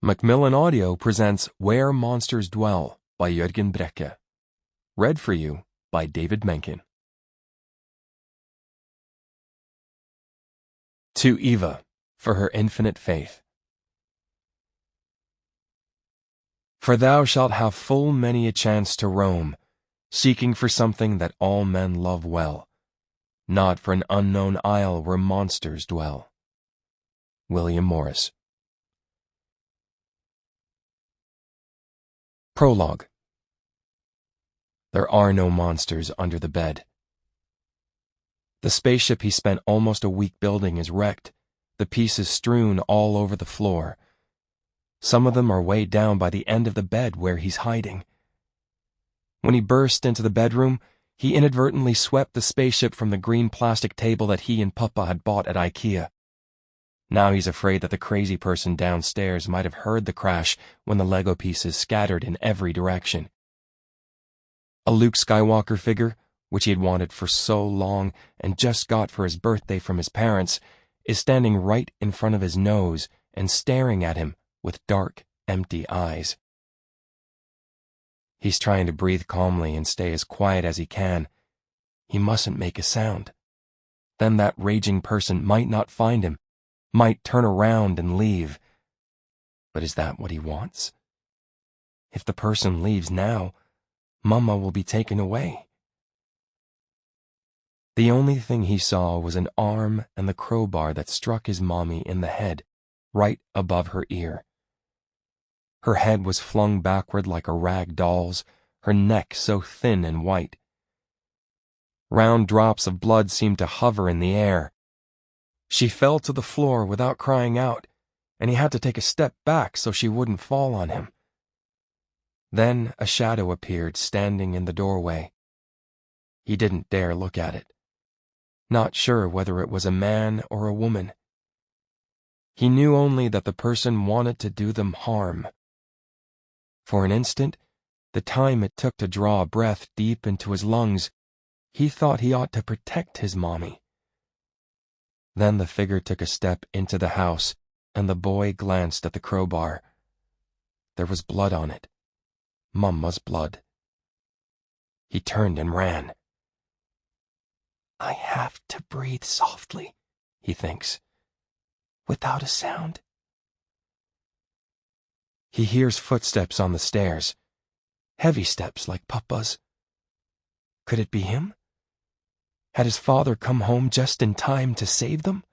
Macmillan Audio presents Where Monsters Dwell by Jorgen Brekke. Read for you by David Menkin. To Eva, for her infinite faith. For thou shalt have full many a chance to roam, seeking for something that all men love well, not for an unknown isle where monsters dwell. William Morris. Prologue. There are no monsters under the bed. The spaceship he spent almost a week building is wrecked, the pieces strewn all over the floor. Some of them are weighed down by the end of the bed where he's hiding. When he burst into the bedroom, he inadvertently swept the spaceship from the green plastic table that he and Papa had bought at IKEA. Now he's afraid that the crazy person downstairs might have heard the crash when the Lego pieces scattered in every direction. A Luke Skywalker figure, which he had wanted for so long and just got for his birthday from his parents, is standing right in front of his nose and staring at him with dark, empty eyes. He's trying to breathe calmly and stay as quiet as he can. He mustn't make a sound. Then that raging person might not find him, might turn around and leave. But is that what he wants? If the person leaves now, Mama will be taken away. The only thing he saw was an arm and the crowbar that struck his mommy in the head, right above her ear. Her head was flung backward like a rag doll's, her neck so thin and white. Round drops of blood seemed to hover in the air. She fell to the floor without crying out, and he had to take a step back so she wouldn't fall on him. Then a shadow appeared standing in the doorway. He didn't dare look at it, not sure whether it was a man or a woman. He knew only that the person wanted to do them harm. For an instant, the time it took to draw a breath deep into his lungs, he thought he ought to protect his mommy. Then the figure took a step into the house, and the boy glanced at the crowbar. There was blood on it. Mama's blood. He turned and ran. I have to breathe softly, he thinks, without a sound. He hears footsteps on the stairs, heavy steps like Papa's. Could it be him? Had his father come home just in time to save them?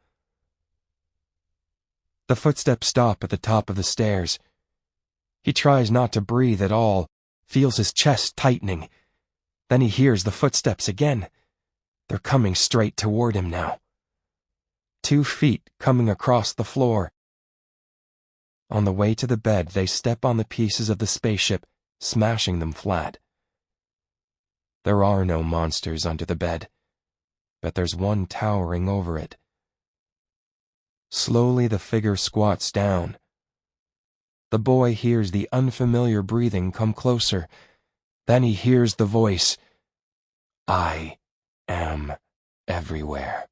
The footsteps stop at the top of the stairs. He tries not to breathe at all, feels his chest tightening. Then he hears the footsteps again. They're coming straight toward him now. 2 feet coming across the floor. On the way to the bed, they step on the pieces of the spaceship, smashing them flat. There are no monsters under the bed, but there's one towering over it. Slowly the figure squats down. The boy hears the unfamiliar breathing come closer. Then he hears the voice, I am everywhere.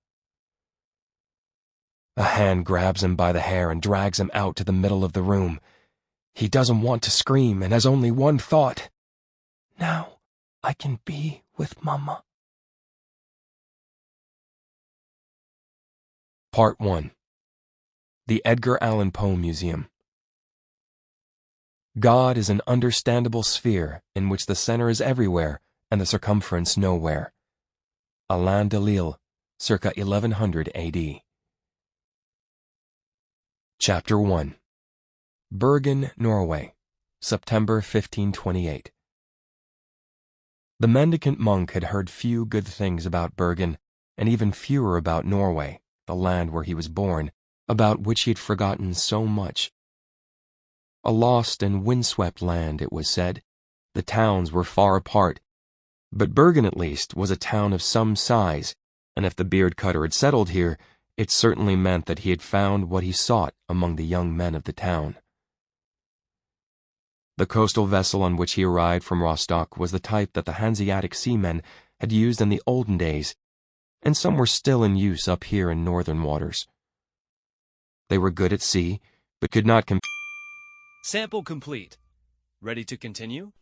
A hand grabs him by the hair and drags him out to the middle of the room. He doesn't want to scream and has only one thought. Now I can be with Mama. Part 1. The Edgar Allan Poe Museum. God is an understandable sphere in which the center is everywhere and the circumference nowhere. Alain de Lille, circa 1100 AD. Chapter 1. Bergen, Norway, September 1528. The mendicant monk had heard few good things about Bergen, and even fewer about Norway, the land where he was born, about which he had forgotten so much. A lost and windswept land, it was said. The towns were far apart, but Bergen at least was a town of some size, and if the beard cutter had settled here, it certainly meant that he had found what he sought among the young men of the town. The coastal vessel on which he arrived from Rostock was the type that the Hanseatic seamen had used in the olden days, and some were still in use up here in northern waters. They were good at sea, but could not compete. Sample complete. Ready to continue?